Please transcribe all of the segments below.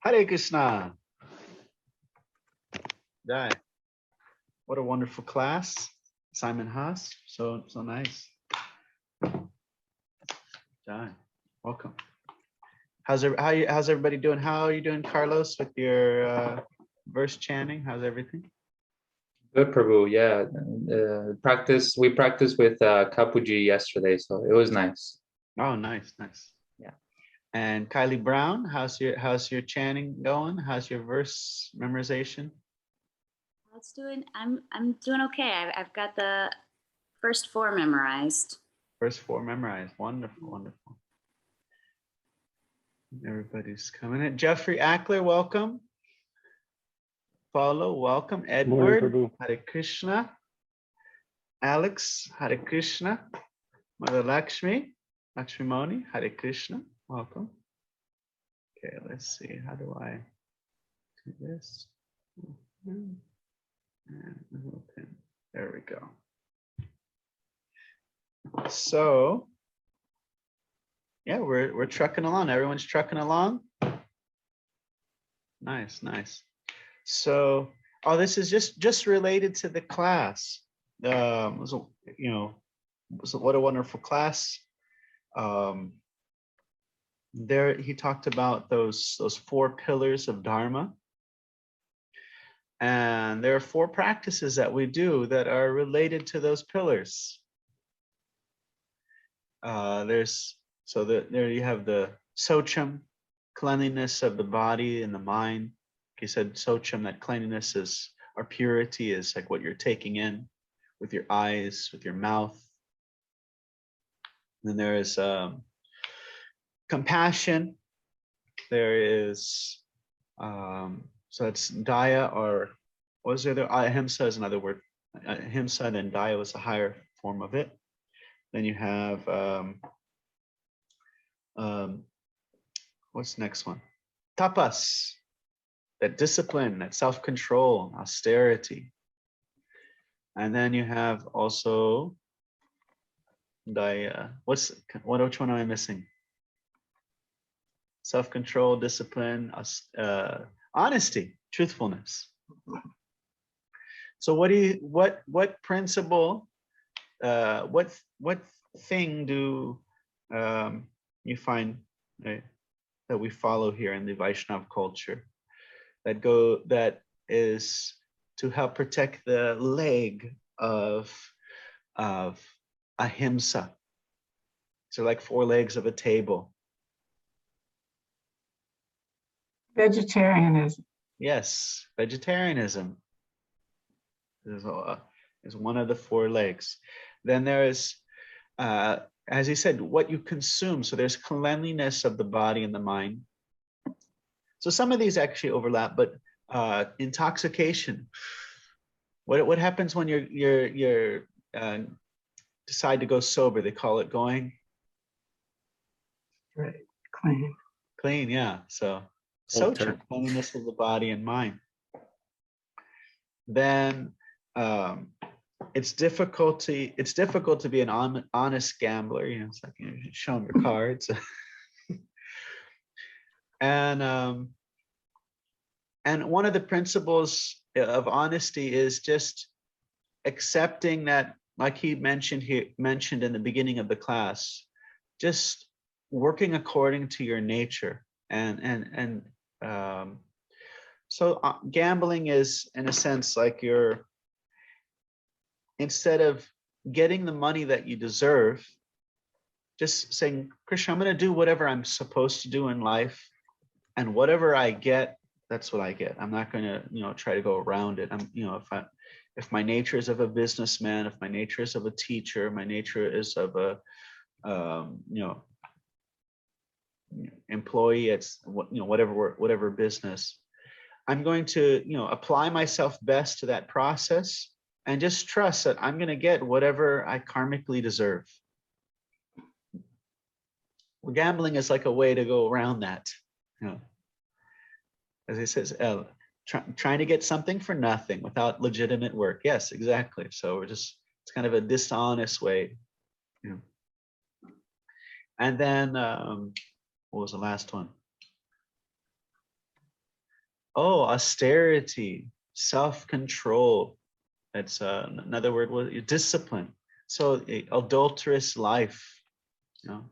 Hare Krishna. Jai. What a wonderful class. Simon Haas. So nice. Jai. Welcome. How's everybody doing? How are you doing, Carlos, with your verse chanting? How's everything? Good, Prabhu. Yeah, we practiced with Kapuji yesterday, so it was nice. Oh, nice. Yeah. And Kylie Brown, how's your chanting going? How's your verse memorization? It's doing. I'm doing okay. I've got the first 4 memorized. First 4 memorized. Wonderful. Everybody's coming in. Jeffrey Ackler, welcome. Paulo, welcome. Edward, Morning, Hare Krishna. Alex, Hare Krishna. Mother Lakshmi Moni, Hare Krishna, welcome. Okay, let's see. How do I do this? And a little pin. There we go. So, yeah, we're trucking along. Everyone's trucking along. Nice. So, this is just related to the class. So what a wonderful class. There he talked about those 4 pillars of Dharma. And there are 4 practices that we do that are related to those pillars. There you have the Socham, cleanliness of the body and the mind. He said Socham, that cleanliness is, or purity is like what you're taking in with your eyes, with your mouth. And then there is compassion. There is, so it's Daya, or what was the other? Ahimsa is another word. Ahimsa, and then Daya was a higher form of it. Then you have, what's the next one? Tapas, that discipline, that self-control, austerity. And then you have also Daya. Which one am I missing? Self-control, discipline, honesty, truthfulness. So what principle, what thing do you find, right, that we follow here in the Vaishnava culture that is to help protect the leg of ahimsa? So like 4 legs of a table. Vegetarianism. Yes, vegetarianism is one of the 4 legs. Then there is, as he said, what you consume. So there's cleanliness of the body and the mind. So some of these actually overlap, but intoxication. What happens when you're decide to go sober? They call it going Right. clean. Yeah. So Socham, cleanliness of the body and mind. Then it's difficult to be an honest gambler. It's like showing your cards. And one of the principles of honesty is just accepting that, like he mentioned in the beginning of the class, just working according to your nature. So gambling is, in a sense, like instead of getting the money that you deserve, just saying, Krishna, I'm going to do whatever I'm supposed to do in life, and whatever I get, that's what I get. I'm not going to, try to go around it. If my nature is of a businessman, if my nature is of a teacher, my nature is of a, employee, it's whatever business, I'm going to, apply myself best to that process and just trust that I'm going to get whatever I karmically deserve. Well, gambling is like a way to go around that. As he says, trying to get something for nothing without legitimate work. Yes, exactly. So it's kind of a dishonest way. And then, what was the last one? Oh, austerity, self-control. That's another word was discipline. So adulterous life, you know,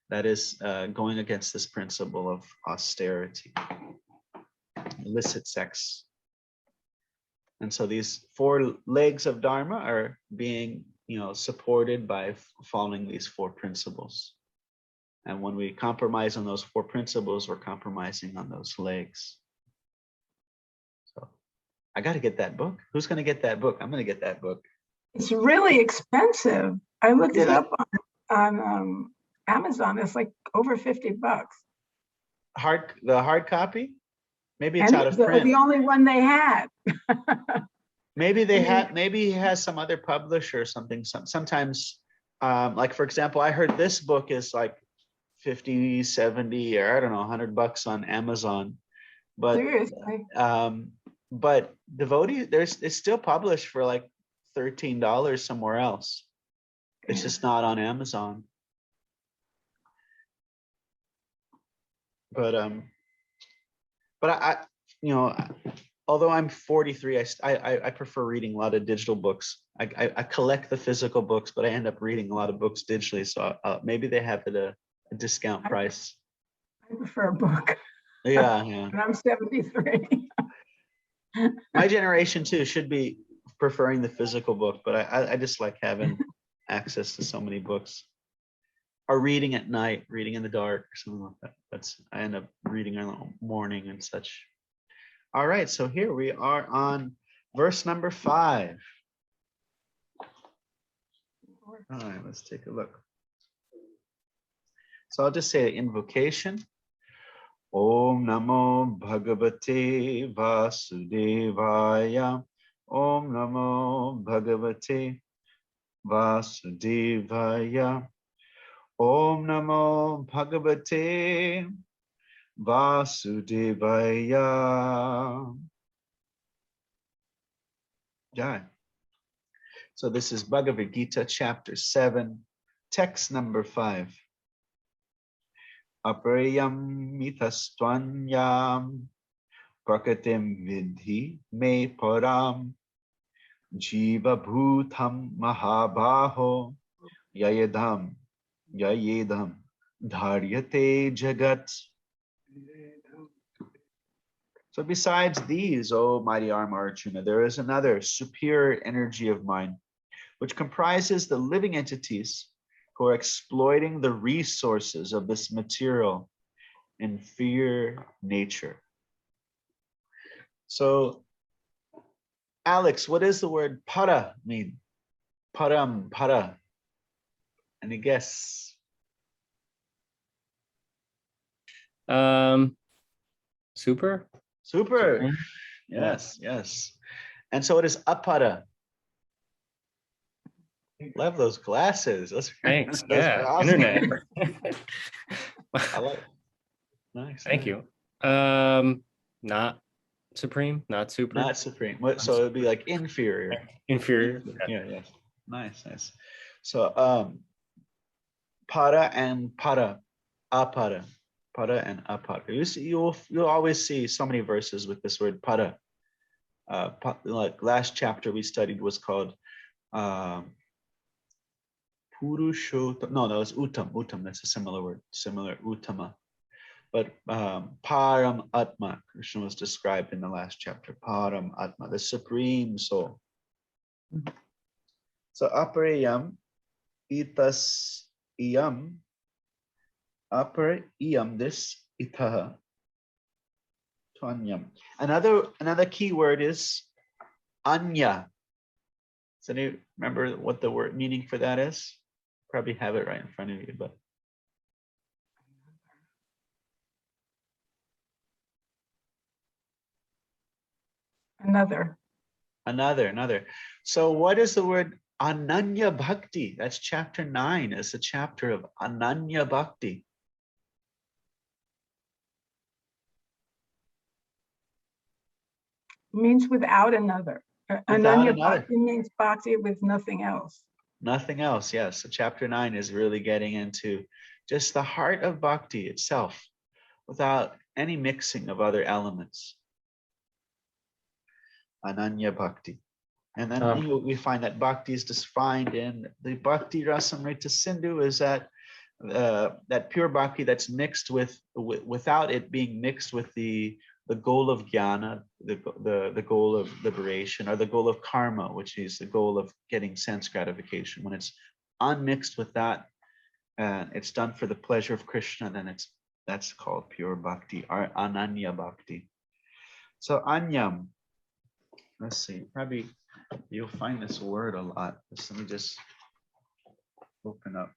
that is going against this principle of austerity, illicit sex. And so these four legs of Dharma are being, you know, supported by following these four principles. And when we compromise on those four principles, we're compromising on those legs. So I got to get that book. Who's going to get that book? I'm going to get that book. It's really expensive. I looked it up on Amazon. It's like over $50. The hard copy? Maybe it's out of the print. only one they had. Maybe they have. Maybe he has some other publisher or something. Sometimes, like for example, I heard this book is like 50, 70, or I don't know, $100 on Amazon. But seriously. But Devotee, it's still published for like $13 somewhere else. It's just not on Amazon. But I you know, although I'm 43, I prefer reading a lot of digital books. I collect the physical books, but I end up reading a lot of books digitally. So maybe they have it a discount price. I prefer a book. Yeah. And I'm 73. My generation too should be preferring the physical book, but I just like having access to so many books. Or reading at night, reading in the dark, or something like that. I end up reading in the morning and such. All right, so here we are on verse number 5. All right, let's take a look. So I'll just say the invocation. Om Namo Bhagavate Vasudevaya. Om Namo Bhagavate Vasudevaya. Om Namo Bhagavate Vasudevaya. Jai. So this is Bhagavad Gītā, chapter 7, text number 5. Aparayam mithastvanyam prakatim vidhi me param jiva bhutam mahabaho yayedham dharyate jagat. So besides these, O mighty arm Arjuna, there is another superior energy of mind, which comprises the living entities who are exploiting the resources of this material inferior nature. So, Alex, what does the word para mean? Param, para. Any guess? Super. Super. Yes, yes. And so it is apara. Love those glasses. Thanks. Those Yeah. are awesome. Internet. I like. Nice. Thank you. Not supreme, not super. Not supreme. So it would be like inferior. Inferior. Yeah, yes. Nice, nice. So para and para, apara. Para and apara. You'll always see so many verses with this word para. Like last chapter we studied was called Purushottama. No, that was Uttam. Uttam, that's a similar word. Similar, Uttama. But Param Atma, Krishna was described in the last chapter. Param Atma, the supreme soul. So Aparayam, Itas Iyam, Aparayam, this Itaha, Twanyam. Another key word is Anya. Does anyone remember what the word meaning for that is? Probably have it right in front of you, but. Another. So what is the word Ananya Bhakti? That's chapter 9. It's a chapter of Ananya Bhakti. It means without another. Ananya Bhakti means bhakti with nothing else. Nothing else, yes. So chapter 9 is really getting into just the heart of bhakti itself without any mixing of other elements. Ananya Bhakti. And then we find that bhakti is defined in the Bhakti Rasamrita Sindhu is that that pure bhakti that's mixed without it being mixed with the goal of jnana, the goal of liberation, or the goal of karma, which is the goal of getting sense gratification. When it's unmixed with that, and it's done for the pleasure of Krishna, then that's called pure bhakti, or ananya bhakti. So anyam, let's see, probably you'll find this word a lot. Let me just open up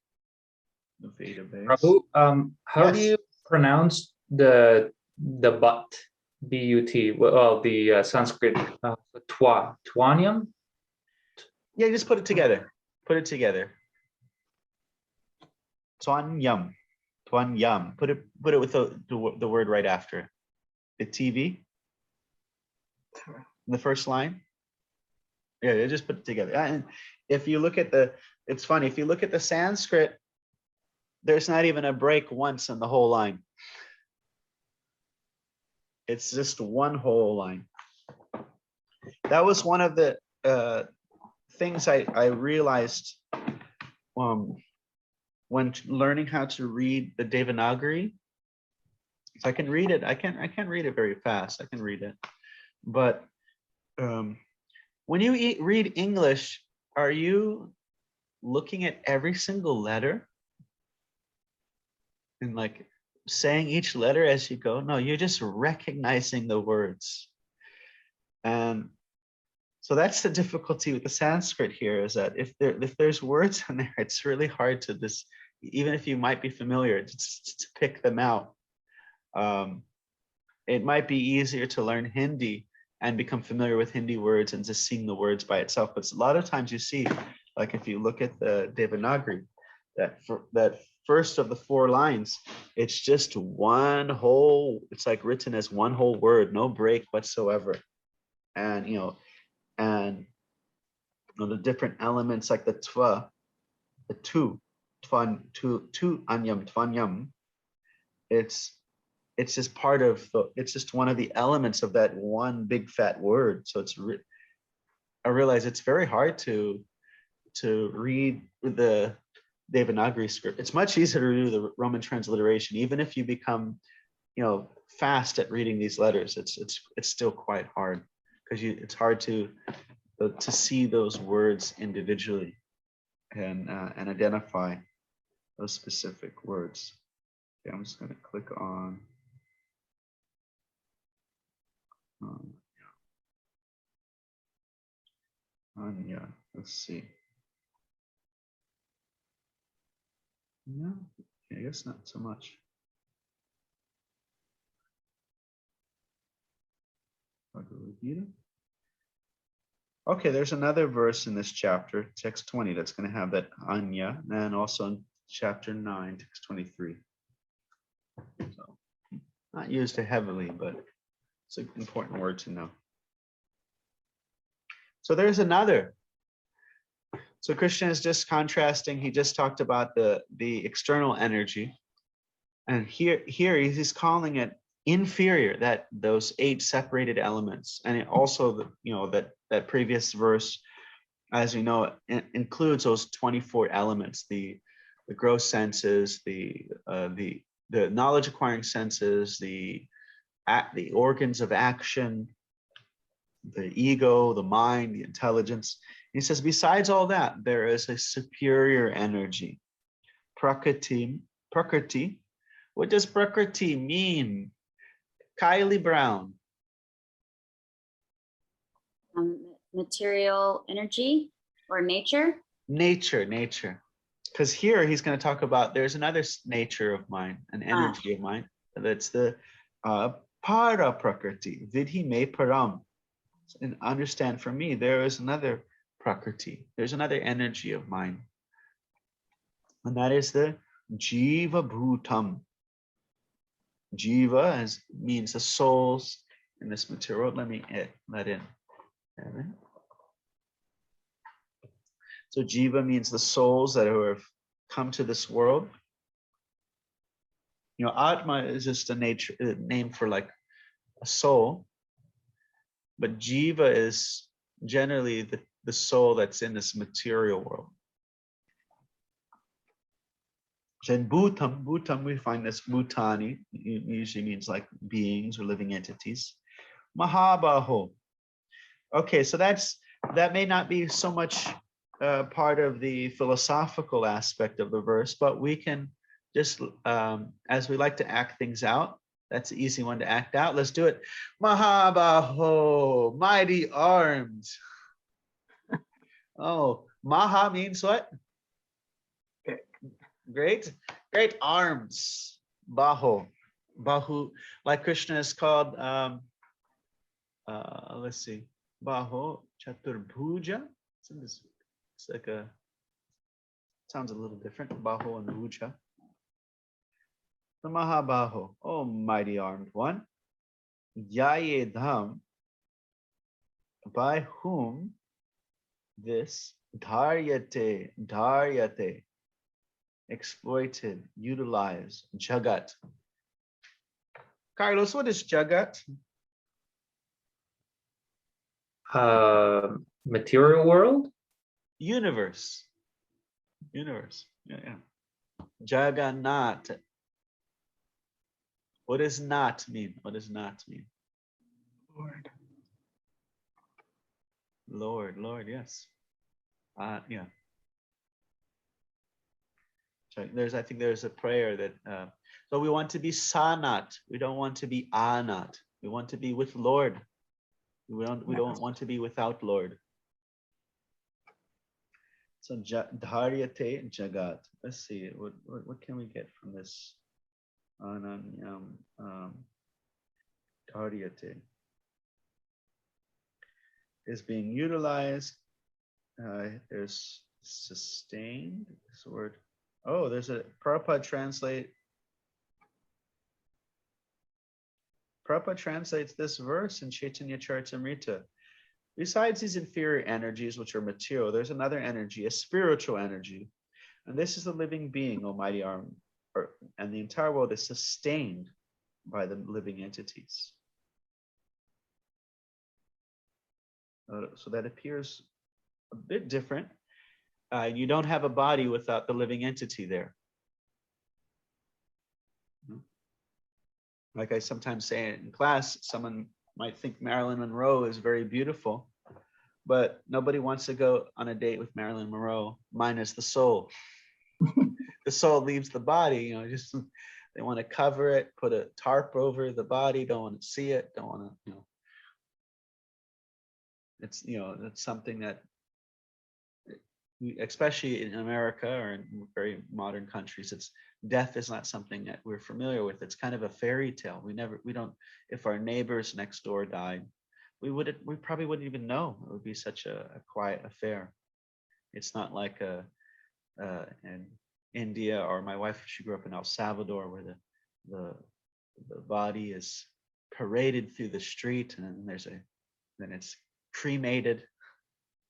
the database. Prabhu, how do you pronounce the but, B-U-T, well, the Sanskrit twanyam? Yeah, just put it together. Put it together. Twanyam. Twanyam. Put it with the word right after it. The TV. The first line. Yeah, just put it together. And if you look at it's funny, if you look at the Sanskrit, there's not even a break once in the whole line. It's just one whole line. That was one of the things I realized when learning how to read the Devanagari. So I can read it. I can't read it very fast. I can read it, but when you read English, are you looking at every single letter and like saying each letter as you go? No, you're just recognizing the words. And so that's the difficulty with the Sanskrit here, is that if there's words in there, it's really hard to just, even if you might be familiar, just to pick them out. It might be easier to learn Hindi and become familiar with Hindi words and just seeing the words by itself. But a lot of times you see, like if you look at the Devanagari, that first of the 4 lines, it's just one whole, it's like written as one whole word, no break whatsoever. And the different elements like the tva, the tu, tvan, tu anyam, tvanyam, it's just part of it's just one of the elements of that one big fat word. So I realize it's very hard to read the Devanagari script. It's much easier to do the Roman transliteration. Even if you become, fast at reading these letters, it's still quite hard, because it's hard to see those words individually and identify those specific words. Okay, I'm just going to click on. Yeah, let's see. No, I guess not so much. Bhagavad Gītā. Okay, there's another verse in this chapter, text 20, that's going to have that anya, and also in chapter 9, text 23. So, not used heavily, but it's an important word to know. So there's another. So Krishna is just contrasting. He just talked about the external energy, and here he's calling it inferior, that those 8 separated elements. And it also, that previous verse, as you know, includes those 24 elements: the gross senses, the knowledge acquiring senses, the organs of action, the ego, the mind, the intelligence. He says, besides all that, there is a superior energy, prakriti. Prakriti. What does prakriti mean? Kylie Brown. Material energy or nature? Nature. Because here he's going to talk about there's another nature of mind, an energy of mind. That's the para prakriti, vidhi me param. And understand, for me, there is another prakriti. There's another energy of mind. And that is the jiva bhutam. Jiva means the souls in this material. Let me let in. So jiva means the souls that have come to this world. Atma is just a name for like a soul. but jiva is generally the soul that's in this material world. Then bhutam, we find this bhutani, usually means like beings or living entities. Mahabaho. Okay, so that may not be so much part of the philosophical aspect of the verse, but we can just, as we like to act things out, that's an easy one to act out. Let's do it. Mahabaho, mighty arms. Oh, Maha means what? Great arms. Baho, like Krishna is called. Let's see, Baho Chaturbhuja. It's like sounds a little different. Baho and Bhuja. The Mahabaho, oh mighty armed one. Yayedham, by whom this dharyate, exploited, utilized, jagat. Carlos, what is jagat? Material world? Universe. Yeah. Jagannath. What does not mean? Lord, yes. Yeah. So I think there's a prayer that, so we want to be sanat. We don't want to be anat. We want to be with Lord. We don't want to be without Lord. So dharyate jagat. Let's see, what can we get from this? Ananyam dharyate is being utilized. There's sustained. This word. Oh, there's a Prabhupada translates this verse in Chaitanya Charitamrita. Besides these inferior energies, which are material, there's another energy, a spiritual energy. And this is the living being, Almighty Arm, and the entire world is sustained by the living entities. So that appears a bit different. You don't have a body without the living entity there. Like I sometimes say in class, someone might think Marilyn Monroe is very beautiful, but nobody wants to go on a date with Marilyn Monroe minus the soul. The soul leaves the body, just they want to cover it, put a tarp over the body, don't want to see it, don't want to, it's, it's something that, especially in America or in very modern countries, death is not something that we're familiar with. It's kind of a fairy tale. We don't, if our neighbors next door died, we probably wouldn't even know. It would be such a quiet affair. It's not like in India, or my wife, she grew up in El Salvador, where the body is paraded through the street, and then it's cremated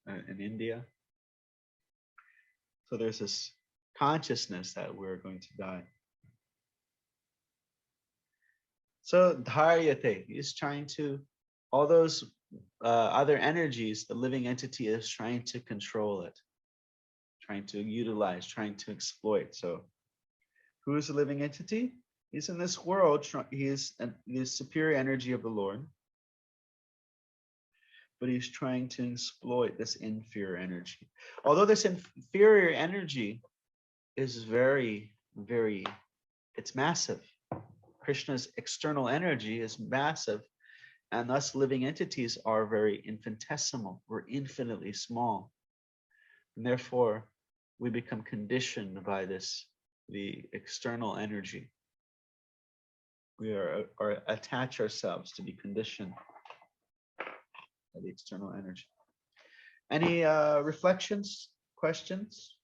in India. So there's this consciousness that we're going to die. So dharyate is trying to, all those other energies, the living entity is trying to control it, trying to utilize, trying to exploit. So who is the living entity? He's in this world, he is the superior energy of the Lord, but he's trying to exploit this inferior energy. Although this inferior energy is very, very, it's massive. Krishna's external energy is massive, and thus living entities are very infinitesimal. We're infinitely small. And therefore, we become conditioned by the external energy. We attach ourselves to be conditioned by the external energy. Any reflections, questions?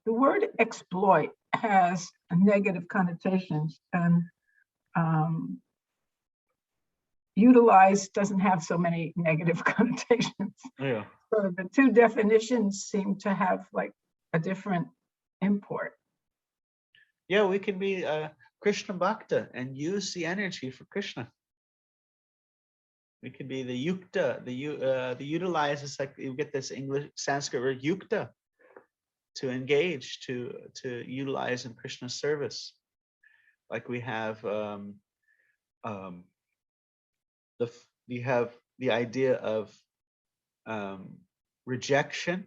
The word exploit has negative connotations, and utilize doesn't have so many negative connotations. Yeah. So the two definitions seem to have like a different import. Yeah, we can be Krishna Bhakta and use the energy for Krishna. We could be the yukta, the utilize. It's like you get this English Sanskrit word yukta, to engage, to utilize in Krishna's service. Like we have we have the idea of rejection,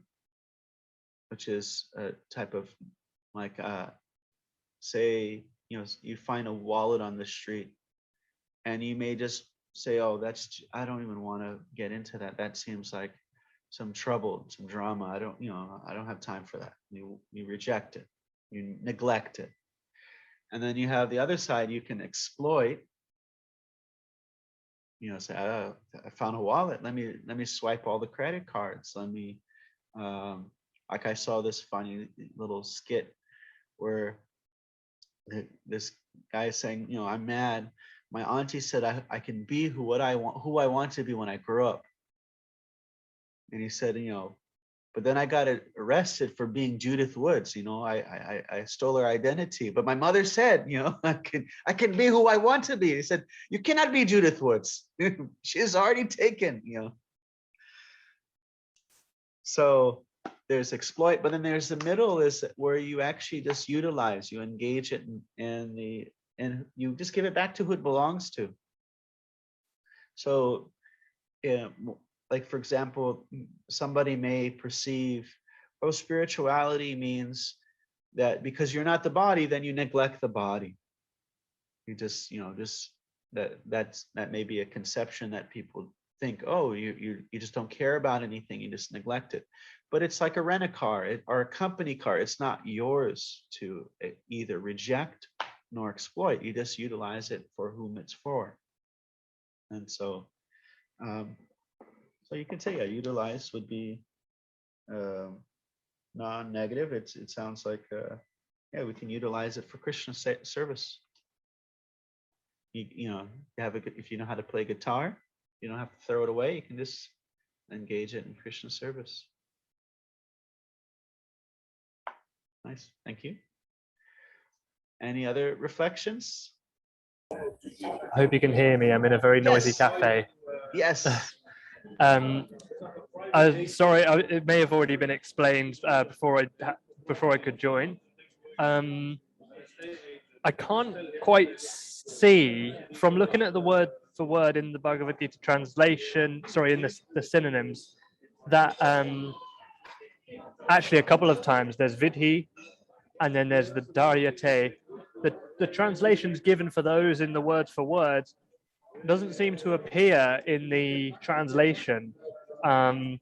which is a type of like say, you know, you find a wallet on the street and you may just say, oh, I don't even want to get into that. That seems like some trouble, some drama. I don't have time for that. You reject it, you neglect it. And then you have the other side, you can exploit, you know, say, oh, I found a wallet. Let me swipe all the credit cards. Let me, like I saw this funny little skit where this guy is saying, you know, I'm mad. My auntie said I can be who I want to be when I grow up. And he said, you know, but then I got arrested for being Judith Woods. You know, I stole her identity. But my mother said, you know, I can be who I want to be. He said, you cannot be Judith Woods. She's already taken, you know. So there's exploit, but then there's the middle is where you actually just utilize, you engage it and you just give it back to who it belongs to. So, like for example, somebody may perceive, oh, spirituality means that because you're not the body, then you neglect the body. You just, you know, just that may be a conception that people think, oh, you just don't care about anything, you just neglect it. But it's like a rent-a-car or a company car. It's not yours to either reject nor exploit. You just utilize it for whom it's for. And so, so you can say, yeah, utilize would be non-negative. It sounds like, yeah, we can utilize it for Krishna service. You know, if you know how to play guitar, you don't have to throw it away. You can just engage it in Krishna service. Nice, thank you. Any other reflections? I hope you can hear me. I'm in a very noisy Yes. cafe. Yes. Sorry, it may have already been explained before I could join. I can't quite see from looking at the word for word in the Bhagavad Gītā translation. Sorry, in the synonyms, that actually a couple of times there's vidhi, and then there's the daryate. The translations given for those in the word for word doesn't seem to appear in the translation. For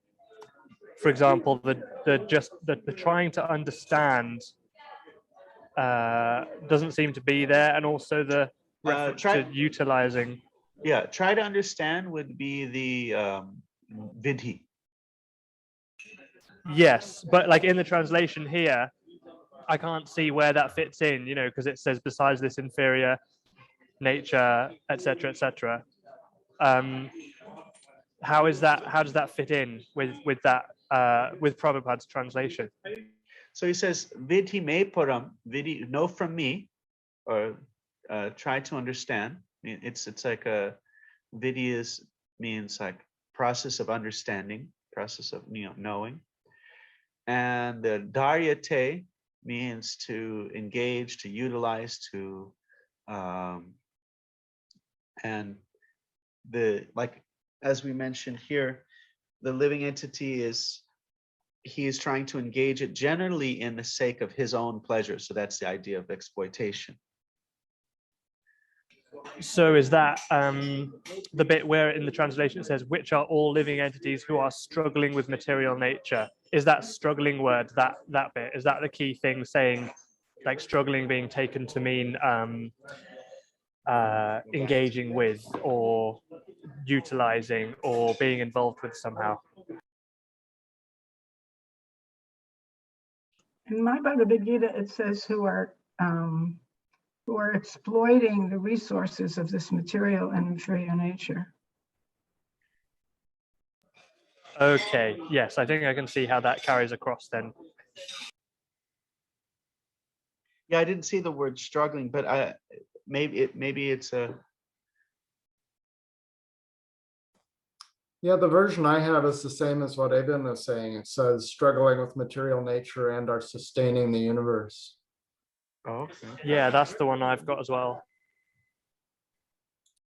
example, the trying to understand doesn't seem to be there, and also the reference to utilizing. Yeah, try to understand would be the vidhi. Yes, but like in the translation here, I can't see where that fits in, you know, because it says besides this inferior nature, etc., etc. How does that fit in with that with Prabhupada's translation? So he says, vidhi me param, vidhi, know from me, or try to understand. It's like a vidhi means like process of understanding, process of, you know, knowing. And the daryate means to engage, to utilize, to and the, like as we mentioned here, the living entity he is trying to engage it generally in the sake of his own pleasure. So that's the idea of exploitation. So is that the bit where in the translation it says, which are all living entities who are struggling with material nature? Is that struggling word, that bit, is that the key thing, saying like struggling being taken to mean engaging with or utilizing or being involved with somehow? In my Bhagavad Gītā, it says who are exploiting the resources of this material and inferior nature. Okay, yes, I think I can see how that carries across then. Yeah, I didn't see the word struggling, but maybe it's a. Yeah, the version I have is the same as what Eben is saying. It says struggling with material nature and are sustaining the universe. Oh, okay. Yeah, that's the one I've got as well.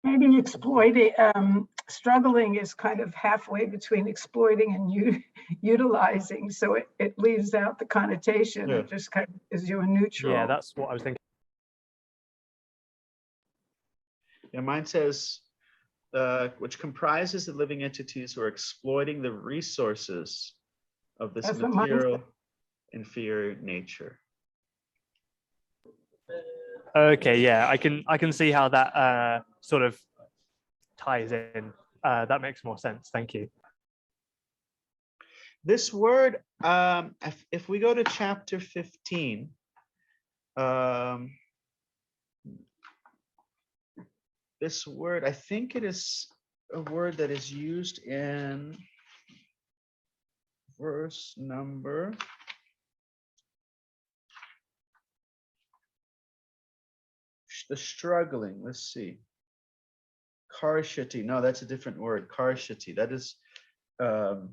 Maybe exploiting, struggling is kind of halfway between exploiting and utilizing. So it leaves out the connotation. Yeah. It just kind of is your neutral. Yeah, that's what I was thinking. Yeah, mine says, which comprises the living entities who are exploiting the resources of this That's what mine material inferior nature. Okay, yeah, I can see how that sort of ties in. That makes more sense. Thank you. This word, if we go to chapter 15, this word, I think it is a word that is used in verse number. The struggling, let's see. Karshati, no, that's a different word. Karshati, that is, and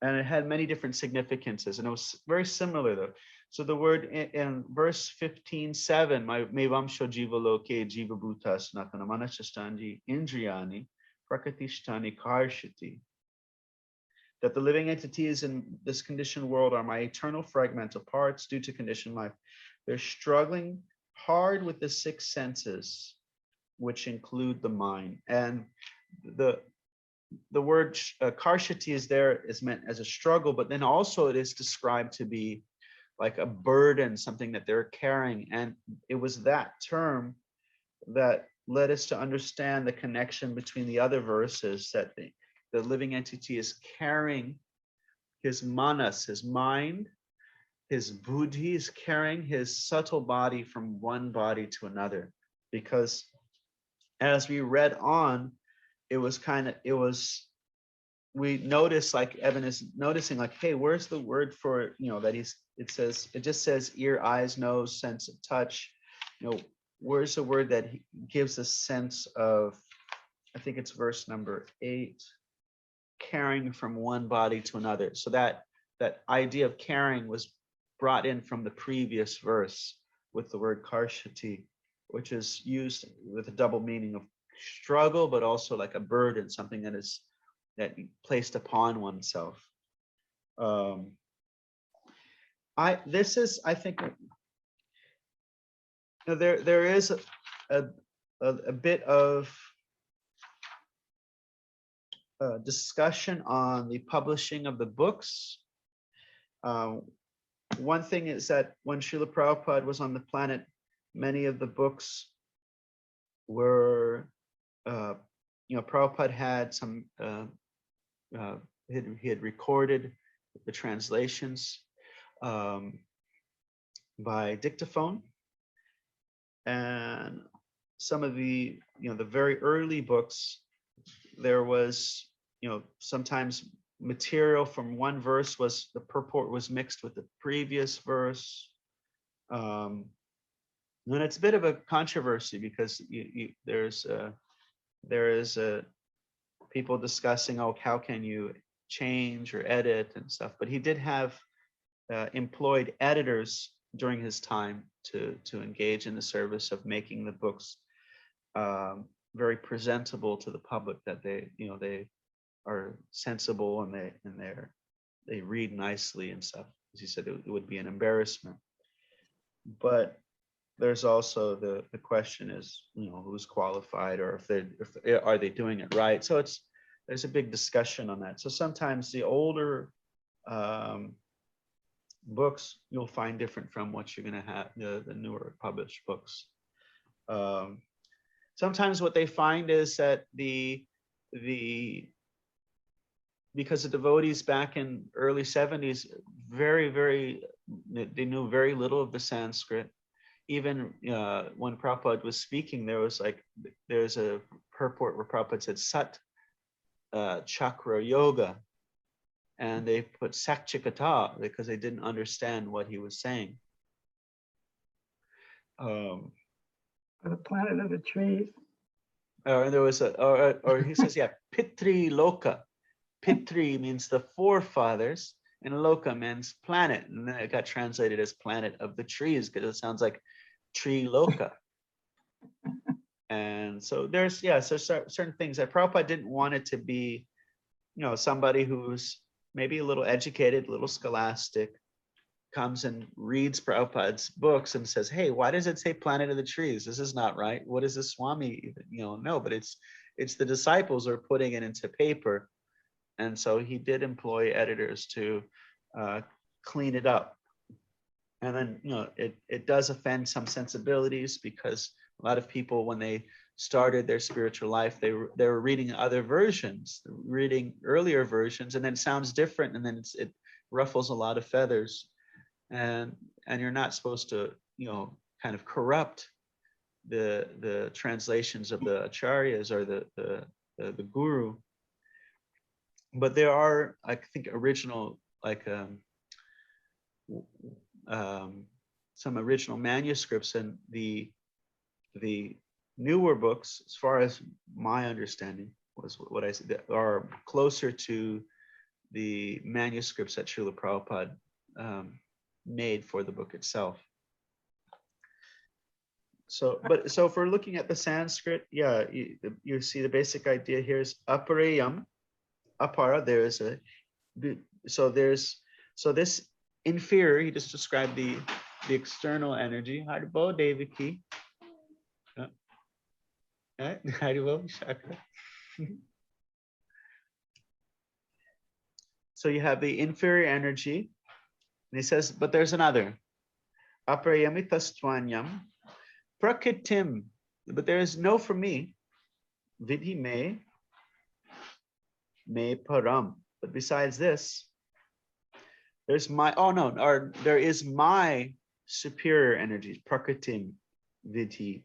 it had many different significances, and it was very similar though. So the word in verse 15:7, Mevamsho jiva loke jiva bhutas natana manasastandi indriyani prakritishtani karshati. That the living entities in this conditioned world are my eternal fragmental parts due to conditioned life. They're struggling hard with the six senses, which include the mind. And the word karshati is meant as a struggle, but then also it is described to be like a burden, something that they're carrying. And it was that term that led us to understand the connection between the other verses, that the living entity is carrying his manas, his mind, his buddhi, is carrying his subtle body from one body to another. Because as we read on, we noticed, like Evan is noticing, like, hey, where's the word for, that it just says ear, eyes, nose, sense of touch. Where's the word that gives a sense of, I think it's verse number 8, carrying from one body to another. So that idea of carrying was brought in from the previous verse with the word karshati, which is used with a double meaning of struggle, but also like a burden, something that is placed upon oneself. I think there is a bit of discussion on the publishing of the books. One thing is that when Srila Prabhupada was on the planet, many of the books were, Prabhupada had some, he had recorded the translations by dictaphone, and some of the, the very early books, there was, sometimes material from one verse the purport was mixed with the previous verse. And it's a bit of a controversy because there is people discussing, how can you change or edit and stuff, but he did have employed editors during his time to engage in the service of making the books very presentable to the public, that they are sensible and they read nicely and stuff. As he said, it would be an embarrassment. But there's also the question is, who's qualified, or if are they doing it right? So there's a big discussion on that. So sometimes the older books you'll find different from what you're going to have the newer published books. Sometimes what they find is that because the devotees back in early 70s, they knew very little of the Sanskrit. Even when Prabhupada was speaking, there's a purport where Prabhupada said Sat Chakra Yoga, and they put Sakchikata because they didn't understand what he was saying. um, Or the planet of the trees. or there was or he says, yeah, Pitri Loka. Pitri means the forefathers, and Loka means planet, and then it got translated as planet of the trees because it sounds like tree Loka. And so there's, yeah, so certain things that Prabhupada didn't want it to be, somebody who's maybe a little educated, a little scholastic, comes and reads Prabhupada's books and says, hey, why does it say planet of the trees? This is not right. What is this Swami even? No, but it's the disciples are putting it into paper. And so he did employ editors to clean it up. And then, it does offend some sensibilities because a lot of people, when they started their spiritual life, they were reading other versions, reading earlier versions, and then it sounds different, and then it ruffles a lot of feathers. And you're not supposed to, kind of corrupt the translations of the acharyas or the guru. But there are, I think, original, like some original manuscripts, and the newer books, as far as my understanding, was what I said, that are closer to the manuscripts that Srila Prabhupada made for the book itself. So if we're looking at the Sanskrit, yeah, you see the basic idea here is aparayam, apara. There is so this inferior. He just described the external energy. Haribo Devaki. Haribo Shakra. So you have the inferior energy, and he says, but there's another. Aparayamitastvanyam prakitim, but there is no for me. Vidhi me param. But besides this, there's there is my superior energy, prakritim, vidhi.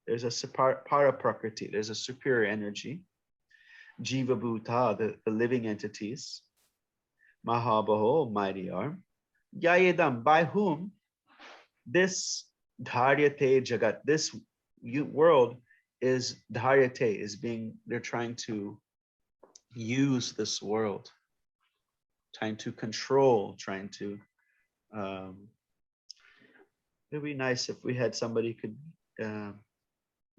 There's a para prakriti, there's a superior energy. Jiva bhuta, the living entities. Mahabaho, mighty arm. Yayedam, by whom this dharyate jagat, this world is dharyate, they're trying to use this world, trying to control, trying to, it'd be nice if we had somebody could,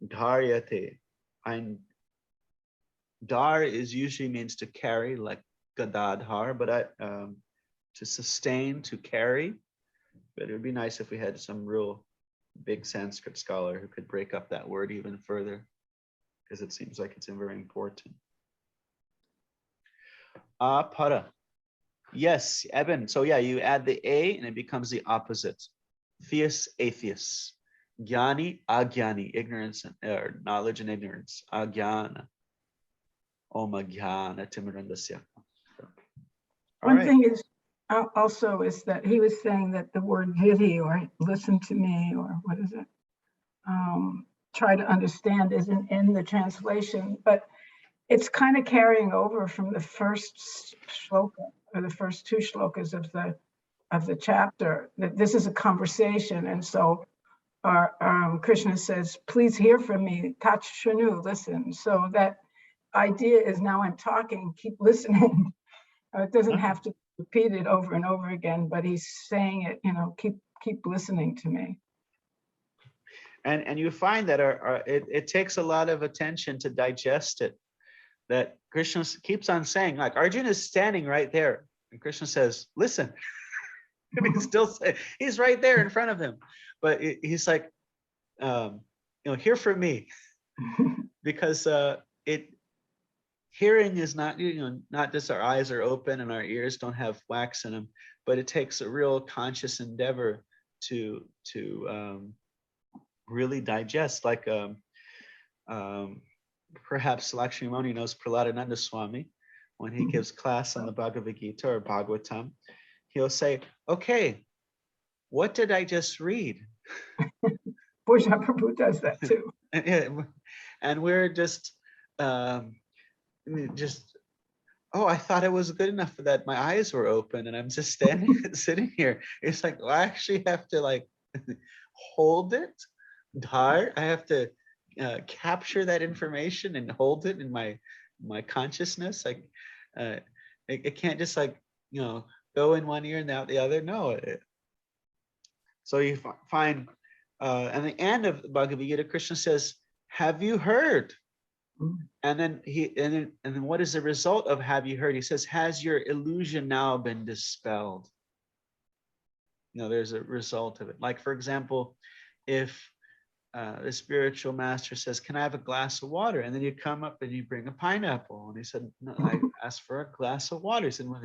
dharyate, and dar is usually means to carry, like gadadhar, but to sustain, to carry. But it would be nice if we had some real big Sanskrit scholar who could break up that word even further, because it seems like it's very important. Para. Yes, Eben. So yeah, you add the a and it becomes the opposite. Theus, atheist. Jnani, agyani, ignorance or knowledge and ignorance. Agyana. Oma jnana timirandasya. One thing is also is that he was saying that the word vidhi, or listen to me, or what is it? Try to understand isn't in the translation, but it's kind of carrying over from the first shloka, or the first two shlokas of the chapter, that this is a conversation. And so Krishna says, please hear from me, tat shanu, listen. So that idea is, now I'm talking, keep listening. It doesn't have to be repeated over and over again, but he's saying it, keep listening to me. And you find that it takes a lot of attention to digest it. That Krishna keeps on saying, like, Arjuna is standing right there, and Krishna says, listen. And he's still saying, he's right there in front of him, but he's like, hear from me, because hearing is not, not just our eyes are open and our ears don't have wax in them, but it takes a real conscious endeavor to really digest. Like perhaps Lakshmi Moni knows Praladananda Swami, when he gives class on the Bhagavad Gītā or Bhagavatam, he'll say, okay, what did I just read? Puja Prabhu does that too. And we're just, oh, I thought it was good enough that my eyes were open and I'm just sitting here. It's like, well, I actually have to like hold it Dhar, I have to capture that information and hold it in my consciousness. Like it can't just like, you know, go in one ear and out the other. No. So you find at the end of Bhagavad Gītā, Krishna says, "Have you heard?" And then and then what is the result of "have you heard"? He says, "Has your illusion now been dispelled?" You know, there's a result of it. Like, for example, if the spiritual master says, "Can I have a glass of water?" And then you come up and you bring a pineapple. And he said, "No, I asked for a glass of water." He said, "Well,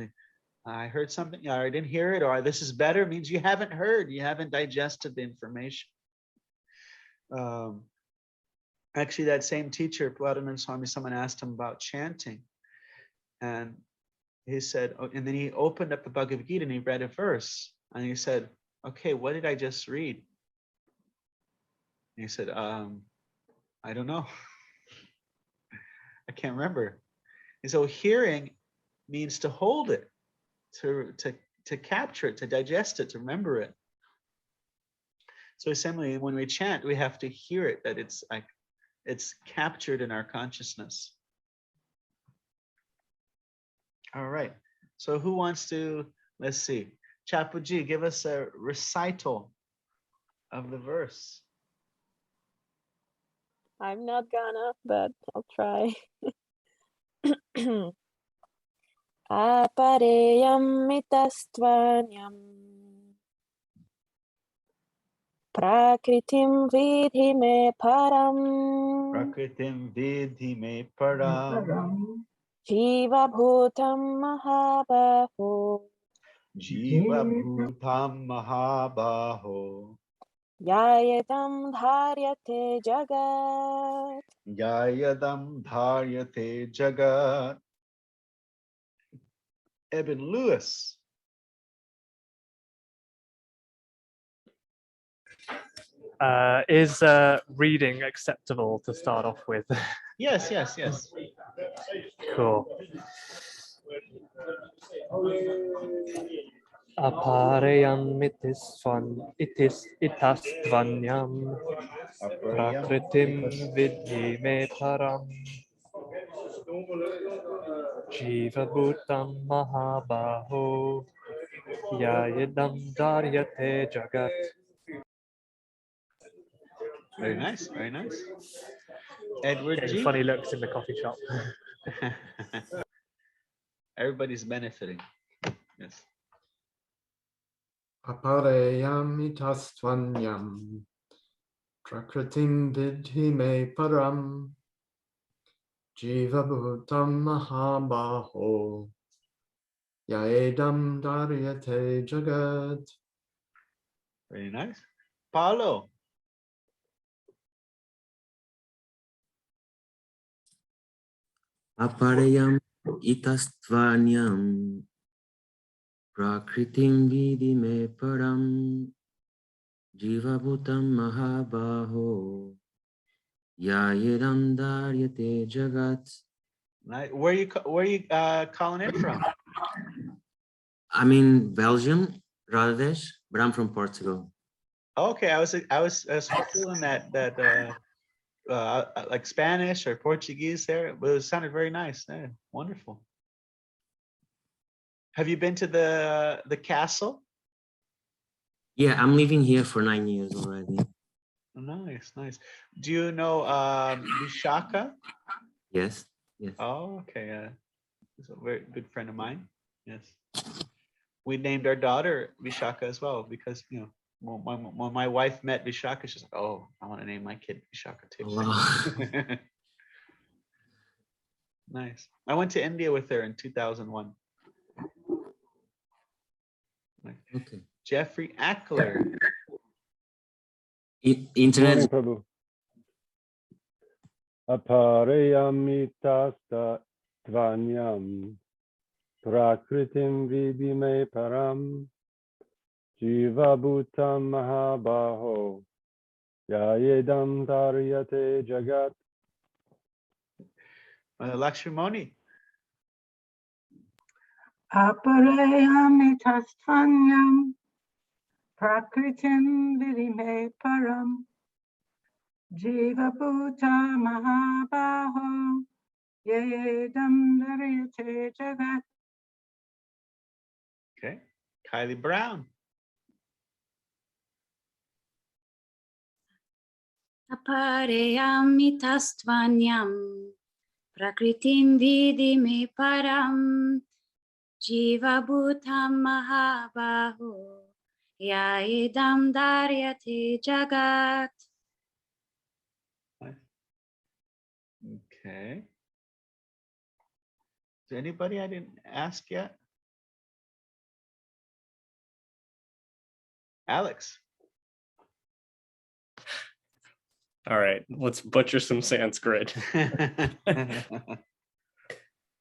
I heard something, or I didn't hear it, or this is better," means you haven't heard, you haven't digested the information. Actually, that same teacher, Pradanand Swami, someone asked him about chanting. And he said, oh, and then he opened up the Bhagavad Gītā and he read a verse. And he said, "Okay, what did I just read?" And he said, "I don't know. I can't remember." And so hearing means to hold it, to capture it, to digest it, to remember it. So similarly, when we chant, we have to hear it, that it's like it's captured in our consciousness. All right. So who wants to, let's see, Chapuji, give us a recital of the verse. I'm not gonna, but I'll try. Apareyam mitastvanyam prakritim vidhi me param Prakritim vidhi me param jiva bhutam mahabaho jiva bhutam mahabaho yayadam dharyate jagat yayadam dharyate jagat. Eben Lewis. Is reading acceptable to start off with? Yes, yes, yes. Cool. Apareyam itastvanyam prakritim vidhi me param jiva bhutam mahabaho yayadam dharyate jagat. Very nice, very nice. Edward Getting G. funny looks in the coffee shop. Everybody's benefiting. Yes. Apareyam itastvanyam prakritim vidhi me param jiva bhutam mahabaho yaedam dharyate jagat. Very nice. Paulo. Apareyam itastvanyam prakritim vidhi me param jiva bhutam mahabaho yayedam dharyate jagat. Nice. Where you calling in from? I'm in Belgium, Radesh, but I'm from Portugal. Okay, I was feeling that like Spanish or Portuguese there, but it sounded very nice. Yeah, wonderful. Have you been to the castle? Yeah, I'm living here for 9 years already. Nice, nice. Do you know Vishaka? Yes, yes. Oh, okay. He's a very good friend of mine. Yes. We named our daughter Vishaka as well because, you know, when my wife met Vishaka, she's like, "Oh, I want to name my kid Vishaka too." Wow. Nice. I went to India with her in 2001. Okay. Jeffrey Ackler. Internet. Prabhu. Apareyamita tvanyam prakritim vidhi me param jiva bhutam mahabaho yayedam dharyate jagat. Lakshmani. Apareyam itastvanyam prakritim vidhi me param Jiva Bhuta Mahabaho Yedam Daryate Jagat. Okay, Kylie Brown. Apareyamitastvanyam prakritim vidi me param jiva bhutam mahabaho yaidam daryate jagat. Okay. Is there anybody I didn't ask yet? Alex. All right, let's butcher some Sanskrit.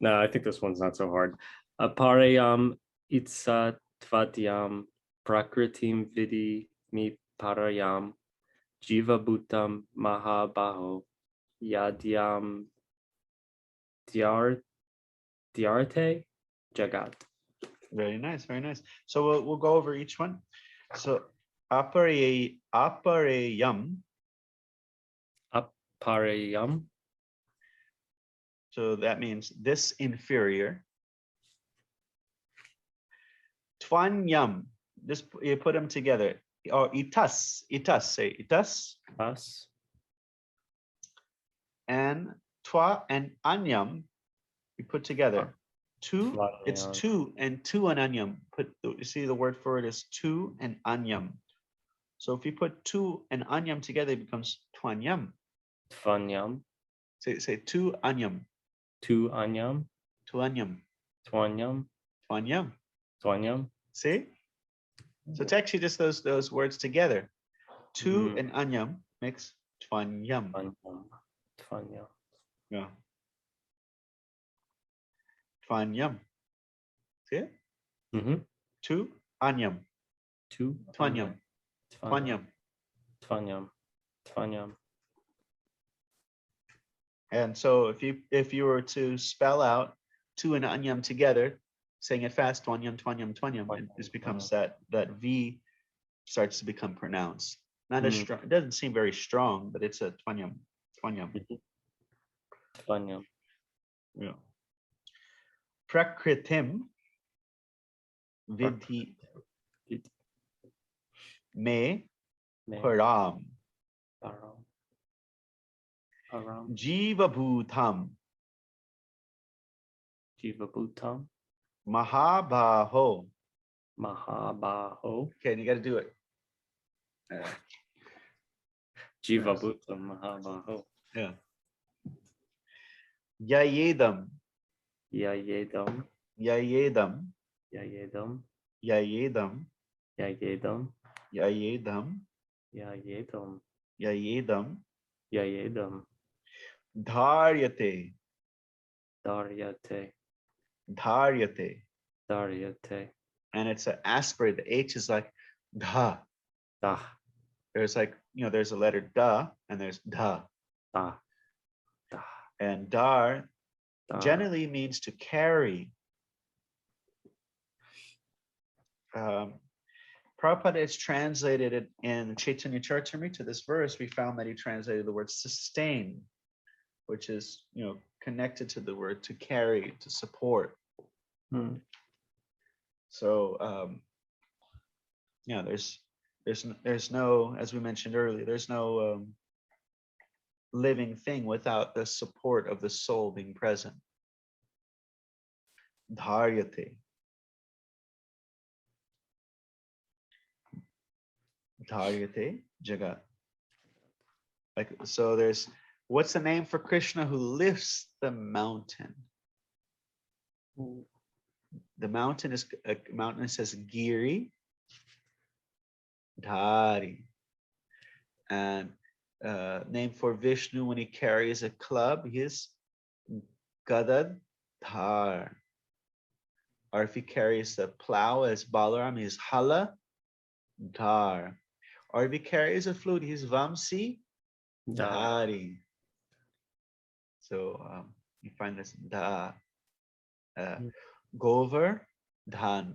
No, I think this one's not so hard. Aparayam itsatvatyam prakritim vidi mi parayam jiva bhutam mahabaho yadyam dyarte jagat. Very nice, very nice. So we'll go over each one. So aparayam. Aparayam. So that means this inferior. Twanyam. Just you put them together. Or itas. Say itas. Us. And twa and anyam. You put together. Two. It's Tvanyam. two and two and anyam. You see the word for it is two and anyam. So if you put two and anyam together, it becomes twanyam. Tvanyam. Say two anyam. Tu anyam. Twanyam. Twanyam. Twanyam. Twanyam. See? So it's actually just those words together. Two and anyam makes twanyam. Tvanyam. Tvanyam. Yeah. Twanyam. See it? Two anyam. Tu Twanyam. Twanyam. Tvanyam. Tvanyam. And so if you were to spell out two and anyam together, saying it fast, twanyam, twanyam, twanyam, it just becomes that V starts to become pronounced. Not as strong. It doesn't seem very strong, but it's a twanyam. Twanyam. Tvanyam. Yeah. Prakritim vidhi me param jiva bhutam mahabaho. Okay, and you got to do it. Jiva bhutam mahabaho. Yeah. Yayedam. Yayedam. Yayedam. Yayedam. Yayedam. Yayedam. Yayedam. Yayedam. Yayedam. Yayedam. Dharyate. Daryate. Dharyate. Daryate. And it's an aspirate. The H is like dha. Da. There's like, there's a letter da and there's dha. Da. Da. And dar generally means to carry. Prabhupada has translated it in Chaitanya Charitamrita, this verse. We found that he translated the word sustain, which is, connected to the word to carry, to support. So, there's no, as we mentioned earlier, there's no living thing without the support of the soul being present. Dharyate. Dharyate jagat. Like, so what's the name for Krishna who lifts the mountain? The mountain is a mountain that says Giri Dhari. And name for Vishnu when he carries a club, he is Gadadhar. Or if he carries the plow as Balaram, he is Hala Dhar. Or if he carries a flute, he's Vamsi Dhari. So you find this Govar Dhan.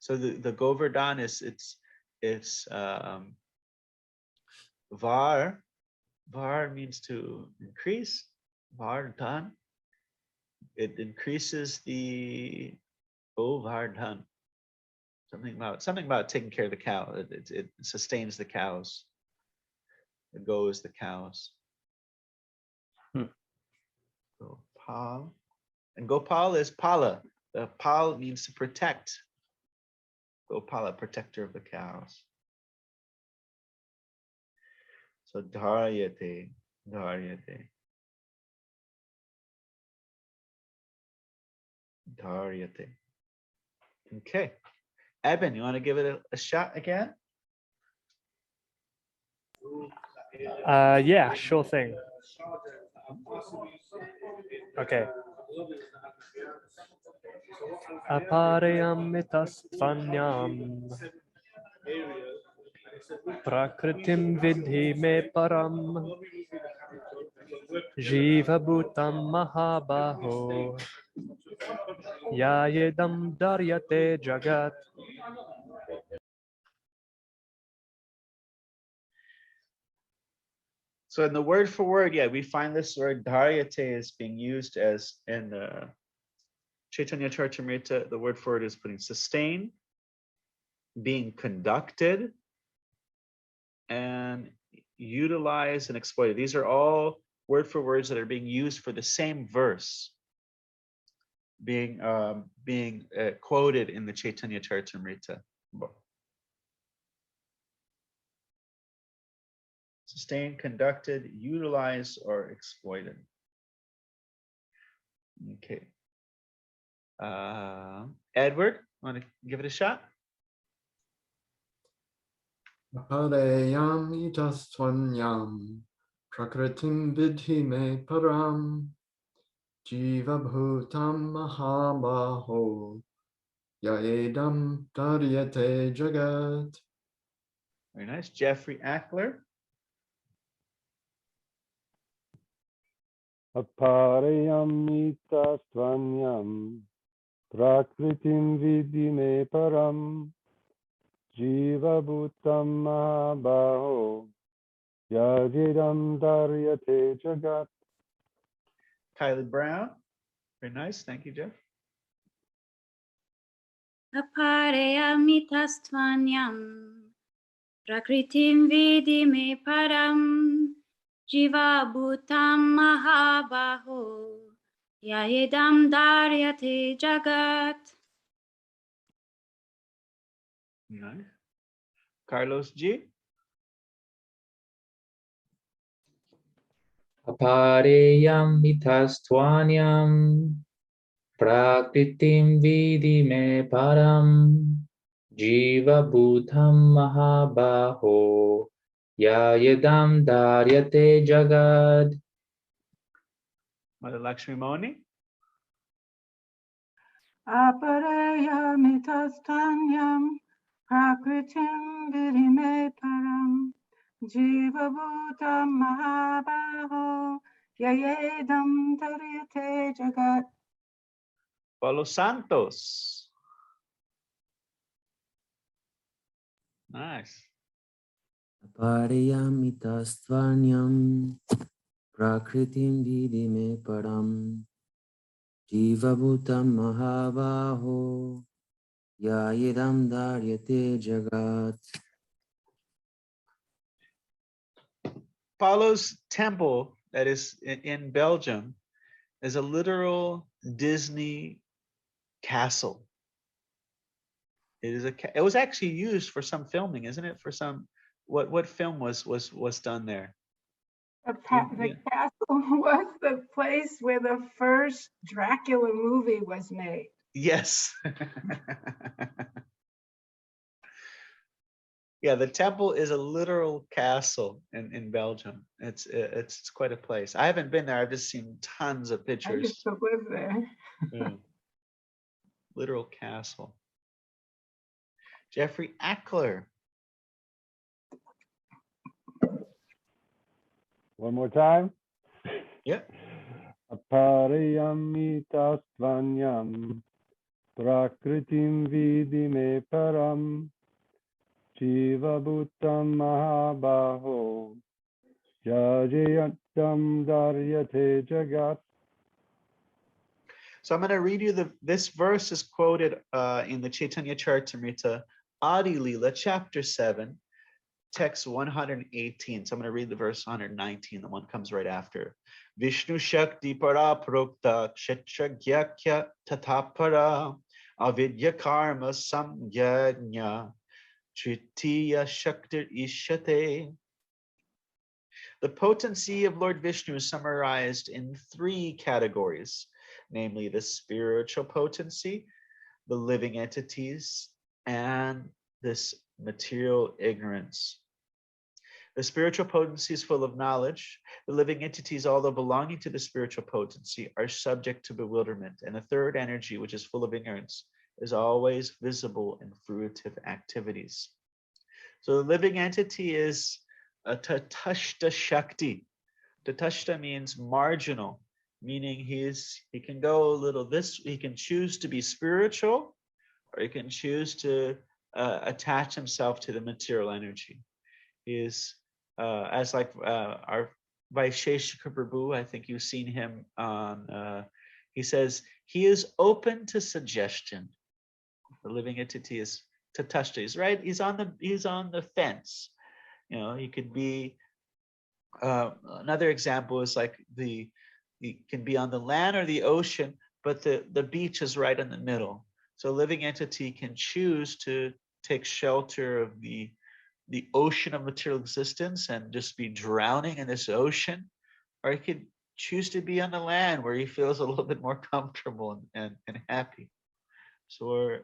So the Govardhan is it's Var Var means to increase. Vardhan. It increases the Vardhan. Something about taking care of the cow. It sustains the cows. It goes the cows. Gopal. And Gopal is Pala. The Pal means to protect. Gopala, protector of the cows. So Dharyate. Dharyate. Dharyate. Okay. Eben, you want to give it a shot again? Yeah, sure thing. Okay. Aparayamitastvanyam prakritim vidhi me param jiva bhutam mahabaho yayedam daryate jagat. So in the word for word, yeah, we find this word dharyate is being used as in the Chaitanya Charitamrita. The word for word is putting sustain, being conducted, and utilized and exploited. These are all word for words that are being used for the same verse, being quoted in the Chaitanya Charitamrita book. Sustained, conducted, utilized, or exploited. Okay. Edward, want to give it a shot? Aparayam itastvanyam prakritim vidhi me param jiva bhutam mahabaho yaedam daryate jagat. Very nice. Jeffrey Ackler. Aparayamitastvanyam prakritim vidhi me param jiva bhutam mahabaho yajidam daryate jagat. Kylie Brown. Very nice. Thank you, Jeff. Aparayamitastvanyam prakritim vidhi me param jiva bhutam mahabaho yayedam daryate jagat. Nice. Carlos G. Aparayamitastvanyam prakritim vidhi me param jiva bhutam mahabaho yayedam daryate jagad. Mother Lakshmi Moni. Aparayamitastvanyam prakritim vidhi me param jiva bhutam mahabaho yayedam daryate jagat. Paulo Santos. Nice. Aparayamitastvanyam prakritim vidhi me param jiva bhutam mahabaho yayedam daryate jagat. Paulo's temple that is in Belgium is a literal Disney castle. It was actually used for some filming, isn't it? For some what film was done there? The castle was the place where the first Dracula movie was made. Yes. Yeah, the temple is a literal castle in Belgium. It's quite a place. I haven't been there. I've just seen tons of I used pictures. to live there. Yeah. Literal castle. Jeffrey Ackler. One more time. Yep. Aparayamitastvanyam prakritim vidhi me param jiva bhutam mahabaho Yajayantam dharyate jagat. So I'm going to read you this verse is quoted in the Chaitanya Charitamrita, Adi Lila, chapter 7, text 118. So I'm going to read the verse 119, the one comes right after. Vishnu Shakti Para Prokta Kshetra Gyakya Tatapara Avidya Karma Samyajna Tritiya Shaktir Ishate. The potency of Lord Vishnu is summarized in 3 categories, namely the spiritual potency, the living entities, and this material ignorance. The spiritual potency is full of knowledge. The living entities, although belonging to the spiritual potency, are subject to bewilderment. And the third energy, which is full of ignorance, is always visible in fruitive activities. So the living entity is a tatashta shakti. Tatashta means marginal, meaning he can go a little he can choose to be spiritual, or he can choose to attach himself to the material energy. He is as like our Vaisheshika Prabhu, I think you've seen him on, he says, he is open to suggestion. The living entity is tatashta. He's right. He's on the fence. You know, he could be. Another example is like he can be on the land or the ocean, but the beach is right in the middle. So a living entity can choose to take shelter of the ocean of material existence and just be drowning in this ocean, or he could choose to be on the land where he feels a little bit more comfortable and happy. So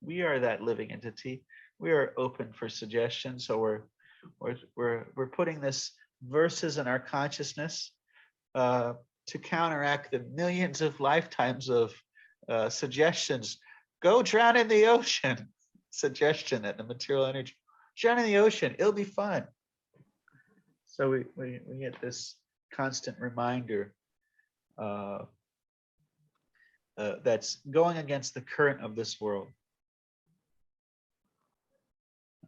we are that living entity. We are open for suggestions. So we're putting this verses in our consciousness to counteract the millions of lifetimes of suggestions. Go drown in the ocean. Suggestion that the material energy. Drown in the ocean. It'll be fun. So we get this constant reminder that's going against the current of this world.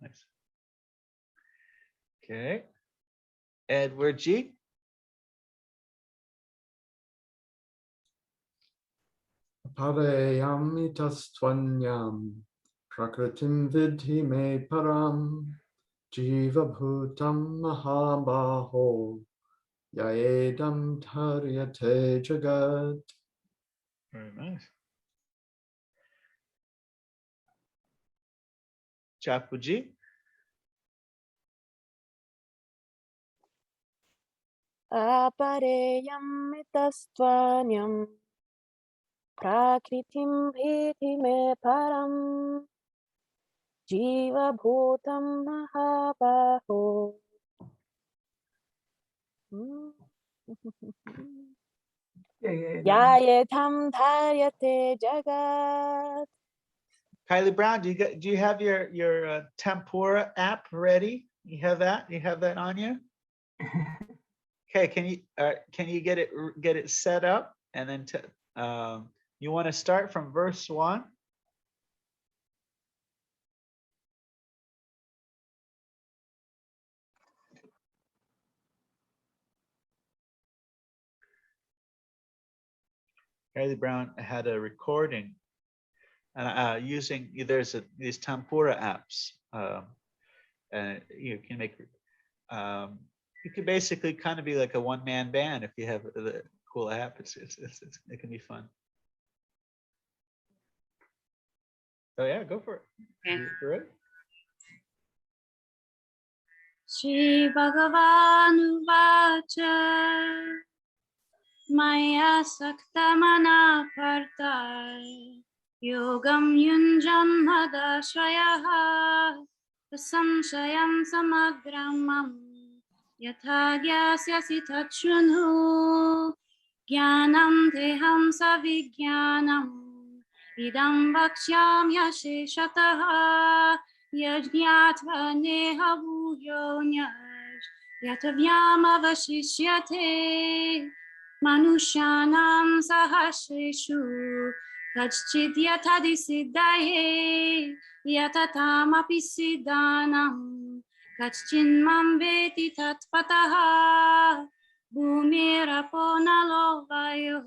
Nice. Okay. Edward G. Parayamitastvanyam prakritim vidhi me param jiva bhutam mahabaho yaedam dharyate jagat. Very nice. Chapuji. Apareyam mitastvanyam prakritim vidhi me param jiva bhutam mahabaho. Yayetam dharyate jagat. Kylie Brown, do you have your tempura app ready? You have that? You have that on you? Okay, can you get it set up, and then you want to start from verse 1? Kylie Brown had a recording and using these tempura apps, and you can make you can basically kind of be like a one-man band if you have the cool app. It can be fun. Oh yeah, go for it. Okay. You ready? Shri Bhagavan Vacha Maya Sakta Mana Parta Yogam Yunjan Madashvayaha Samshayam Samagramam Yatha Gyasyasi Tachrunu Jnanam Teham Savijnanam Idam Vakshyam Yasheshataha Yajñatva neha bhuyonyas yatavyam avashishyate manushanam sahasreshu kachchit yatadisiddhaye yatatam apisiddhanam Kaschin mam veti tatpataha bhumirapo nalo vayu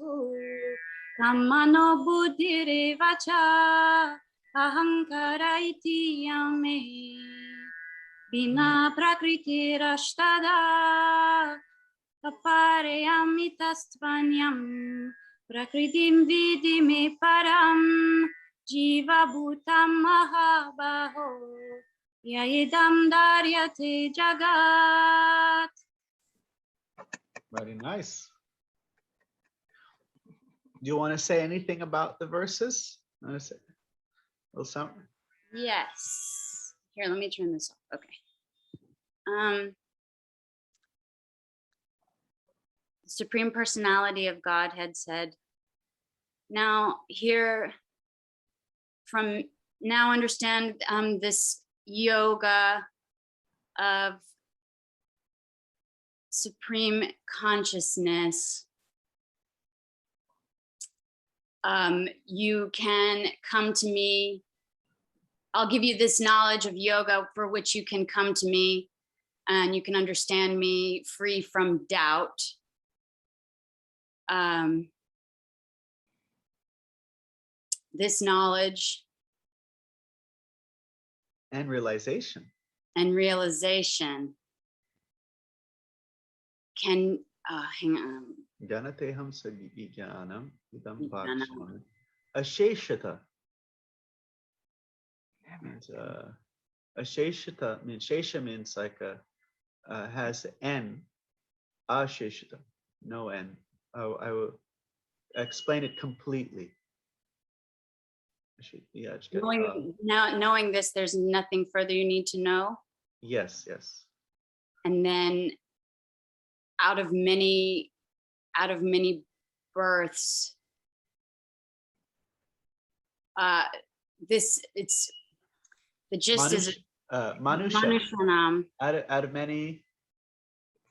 kammano buddhirevacha ahankara iti yame bina prakritirashtada apareyami tastvanyam prakritim vidime param jiva bhutam mahabaho Yaidam daryate jagat. Very nice. Do you want to say anything about the verses? Want to say a little something? Yes. Here, let me turn this off. Okay. The Supreme Personality of Godhead said, now here, from now understand this yoga of supreme consciousness. You can come to me. I'll give you this knowledge of yoga for which you can come to me and you can understand me free from doubt. This knowledge and realization can hang on. Ganateham sagigyanam idam bhakshana asheshata. Asheshata means shesha means like has n, asheshata, no n. I will explain it completely. Yeah, Knowing this, there's nothing further you need to know. Yes, yes. And then out of many births, it's the gist is Manusha. Out of many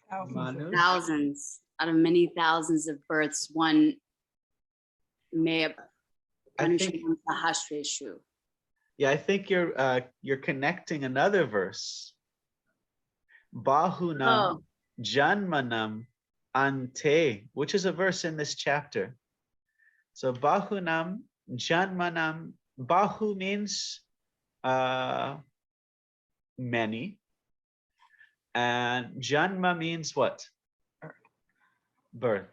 thousands, out of many thousands of births, one may have. I think you're connecting another verse. Bahunam janmanam ante, which is a verse in this chapter. So bahunam janmanam, bahu means many, and janma means what? Birth.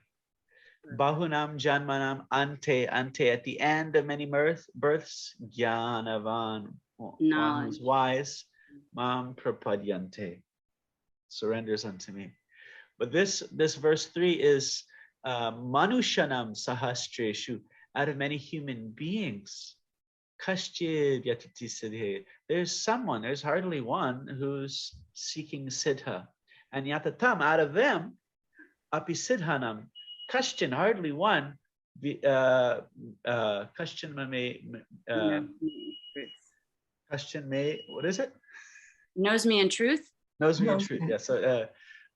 Bahunam janmanam ante at the end of many births, jnanavan, one who's wise, mam prapadyante, surrenders unto me. But this verse 3 is manushanam sahastreshu, out of many human beings. Kaschid yatati siddhe, there's hardly one who's seeking siddha. And yatatam, out of them, api siddhanam, Kashchin, hardly one. Kashchin may, what is it? Knows me in truth. Knows me in truth, yes. So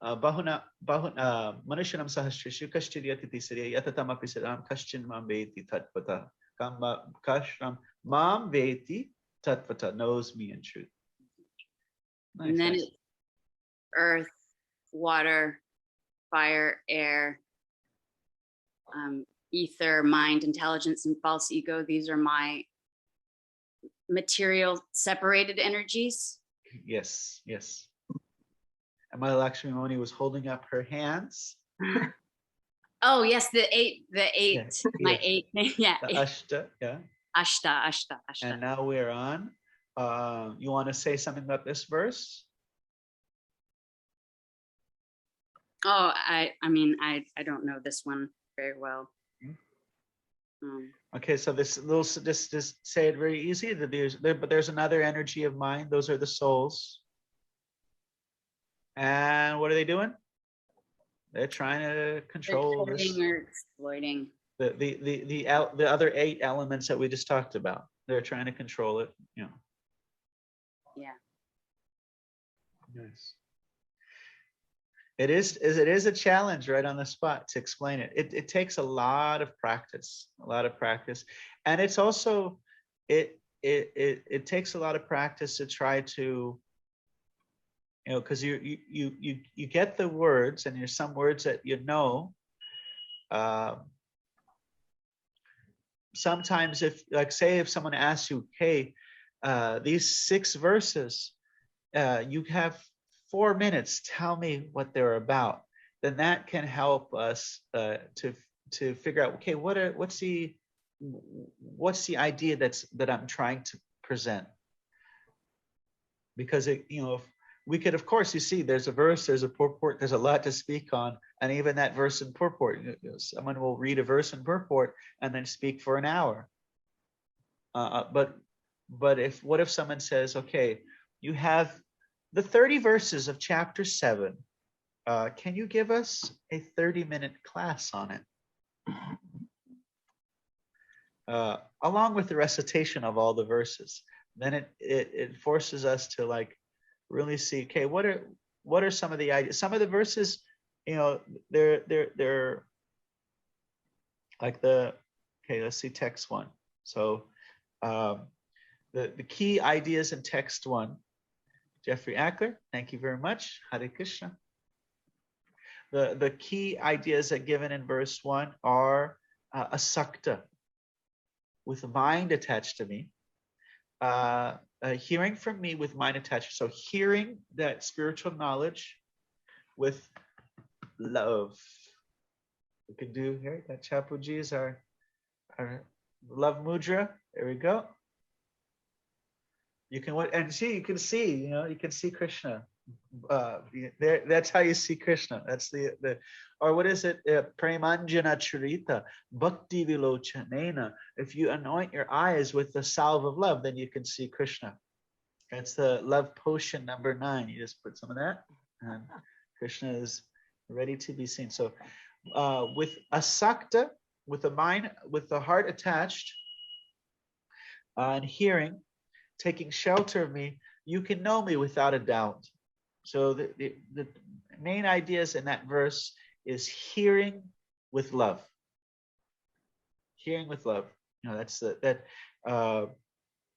bahuna manushanam sahastrishu kashchid yatiti siriya yatatam api siddham kashchin mam veti tatvata. Kashram mam veti tatvata, knows me in truth. Nice, and then it's earth, water, fire, air, ether, mind, intelligence, and false ego. These are my material separated energies. Yes, yes. And Mother Lakshmi Moni was holding up her hands. Oh yes, the eight, yes, my yes. 8, yeah. The Ashta, yeah. Ashta. And now we're on. You want to say something about this verse? Oh, I mean, I don't know this one very well. Okay, so this little, just say it very easy. But there's another energy of mind. Those are the souls. And what are they doing? They're trying to control this. Or exploiting. The other 8 elements that we just talked about. They're trying to control it. You know. Yeah. Nice. It is a challenge right on the spot to explain it. It takes a lot of practice, and it's also it takes a lot of practice to try to you know, because you get the words, and there's some words that you know. Sometimes if, like, say if someone asks you, hey, these 6 verses, you have 4 minutes, tell me what they're about, then that can help us to figure out, okay, what's the idea that I'm trying to present. Because it, you know, if we could, of course, you see, there's a verse, there's a purport, there's a lot to speak on, and even that verse and purport, someone will read a verse and purport and then speak for an hour. But what if someone says, okay, you have the 30 verses of chapter 7. Can you give us a 30-minute class on it? Along with the recitation of all the verses. Then it forces us to, like, really see, okay, what are some of the ideas? Some of the verses, you know, they're like okay, let's see text 1. So the key ideas in text 1, Jeffrey Ackler, thank you very much. Hare Krishna. The key ideas that given in verse 1 are asakta, with mind attached to me. Hearing from me with mind attached. So hearing that spiritual knowledge with love. We can do here, that Chapuji is our love mudra. There we go. You can, and see, you can see, you know, you can see Krishna. There, that's how you see Krishna. That's the or what is it? Premanjana charita bhakti vilochanena. If you anoint your eyes with the salve of love, then you can see Krishna. That's the love potion number 9. You just put some of that, and Krishna is ready to be seen. So with asakta, with the mind, with the heart attached, and hearing, taking shelter of me, you can know me without a doubt. So the main ideas in that verse is hearing with love. Hearing with love. You know, that's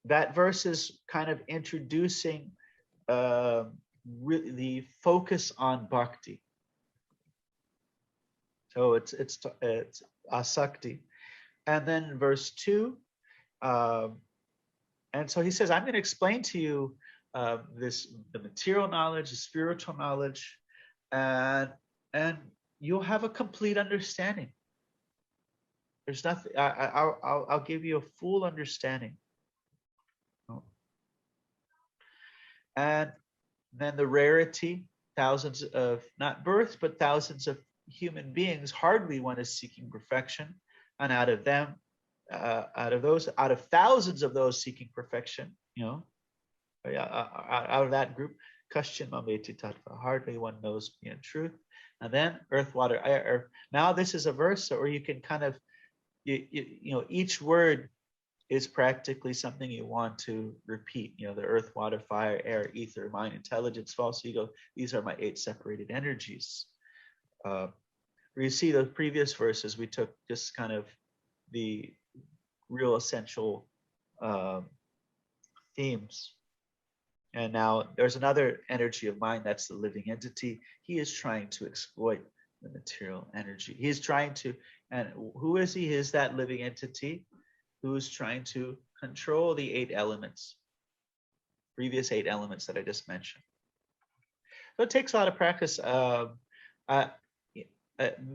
that verse is kind of introducing really the focus on bhakti. So it's asakti, and then verse 2. And so he says, I'm going to explain to you the material knowledge, the spiritual knowledge, and you'll have a complete understanding. There's nothing. I'll give you a full understanding. And then the rarity, thousands of not births, but thousands of human beings. Hardly one is seeking perfection, and out of them, out of thousands of those seeking perfection, you know, out of that group, Kashchin Mameti Tattva, hardly one knows me in truth. And then earth, water, air. Now this is a verse where you can kind of, you know, each word is practically something you want to repeat. You know, the earth, water, fire, air, ether, mind, intelligence, false ego. These are my 8 separated energies. Where you see the previous verses, we took just kind of the real essential themes. And now there's another energy of mind, that's the living entity. He is trying to exploit the material energy. He's trying to, and who is he? He is that living entity who's trying to control the 8 elements, previous 8 elements that I just mentioned. So it takes a lot of practice.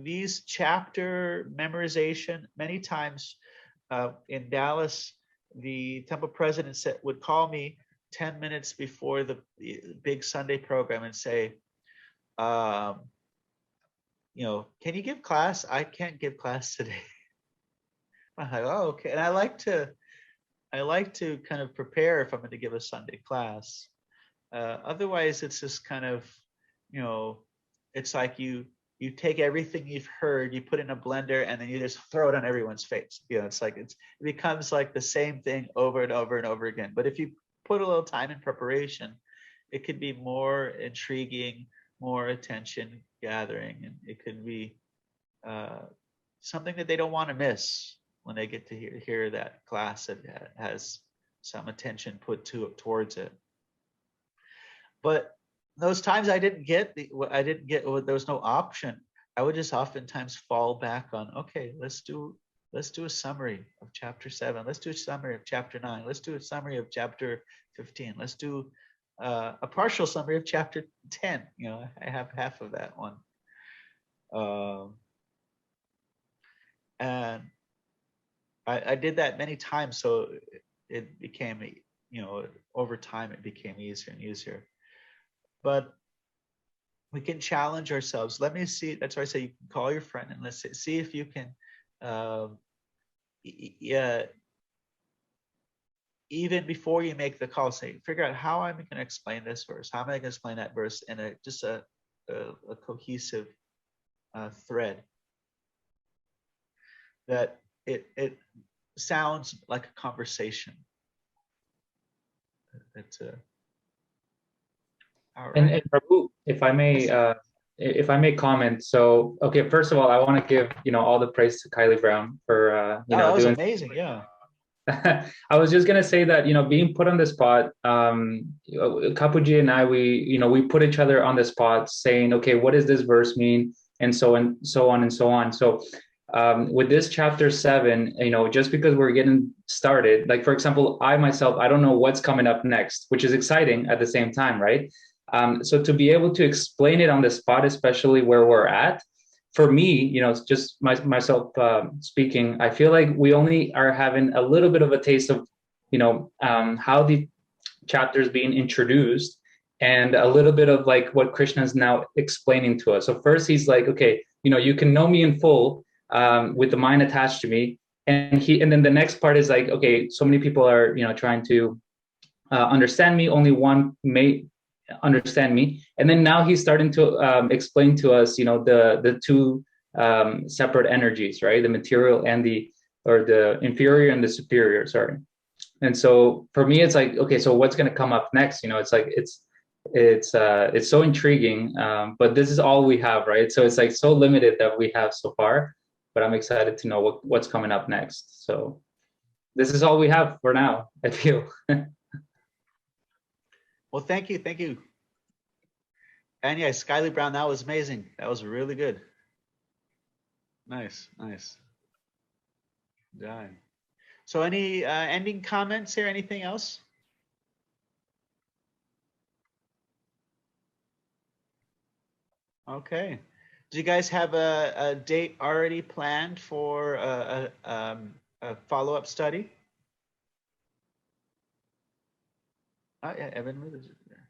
These chapter memorization, many times in Dallas, the temple president would call me 10 minutes before the big Sunday program and say, you know, can you give class? I can't give class today. I'm like, oh, okay. And I like to kind of prepare if I'm going to give a Sunday class. Otherwise, it's just kind of, you know, it's like you take everything you've heard, you put it in a blender, and then you just throw it on everyone's face. You know, it's like it becomes like the same thing over and over and over again. But if you put a little time in preparation, it could be more intriguing, more attention gathering, and it could be something that they don't want to miss when they get to hear that class that has some attention put towards it. But those times I didn't get there was no option. I would just oftentimes fall back on, okay, let's do a summary of chapter 7. Let's do a summary of chapter 9. Let's do a summary of chapter 15. Let's do a partial summary of chapter 10. You know, I have half of that one. And I did that many times, so it became, you know, over time it became easier and easier. But we can challenge ourselves. Let me see. That's why I say you can call your friend and let's see if you can, even before you make the call, say, figure out how am I going to explain this verse? How am I going to explain that verse in a cohesive thread that it sounds like a conversation. That's all right. And Prabhu, if I may comment. So, okay, first of all, I want to give, you know, all the praise to Kylie Brown for, you know, that was doing amazing. Yeah. I was just gonna say that, you know, being put on the spot, Kapuji and I, we put each other on the spot, saying, okay, what does this verse mean, and so on and so on. So, with this chapter 7, you know, just because we're getting started, like for example, I myself, I don't know what's coming up next, which is exciting at the same time, right? So to be able to explain it on the spot, especially where we're at, for me, you know, just myself speaking, I feel like we only are having a little bit of a taste of, you know, how the chapter is being introduced, and a little bit of like what Krishna is now explaining to us. So first he's like, okay, you know, you can know me in full with the mind attached to me. And then the next part is like, okay, so many people are, you know, trying to understand me. Only one may understand me. And then now he's starting to explain to us, you know, the two separate energies, right? The material and the inferior and the superior, sorry. And so for me, it's like, okay, so what's going to come up next? You know, it's like, it's so intriguing, but this is all we have, right? So it's like so limited that we have so far, but I'm excited to know what's coming up next. So this is all we have for now, I feel. Well, thank you. And yeah, Skyly Brown, that was amazing. That was really good. Nice. Yeah. So any ending comments here? Anything else? Okay. Do you guys have a date already planned for a follow-up study? Oh yeah, Evan was there.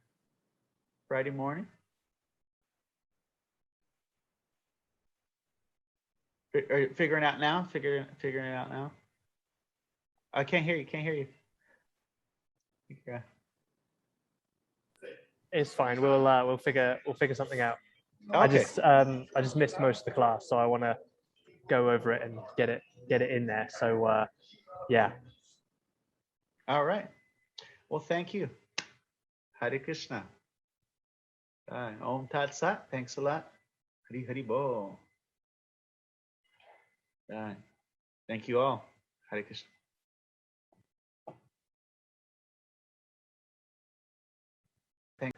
Friday morning. Are you figuring out now? Figuring it out now. I can't hear you. Yeah. It's fine. We'll figure something out. Okay. I just missed most of the class, so I want to go over it and get it in there. So yeah. All right. Well, thank you. Hare Krishna. Om Tat Sat. Thanks a lot. Hari Hari Bo. Thank you all. Hare Krishna. Thank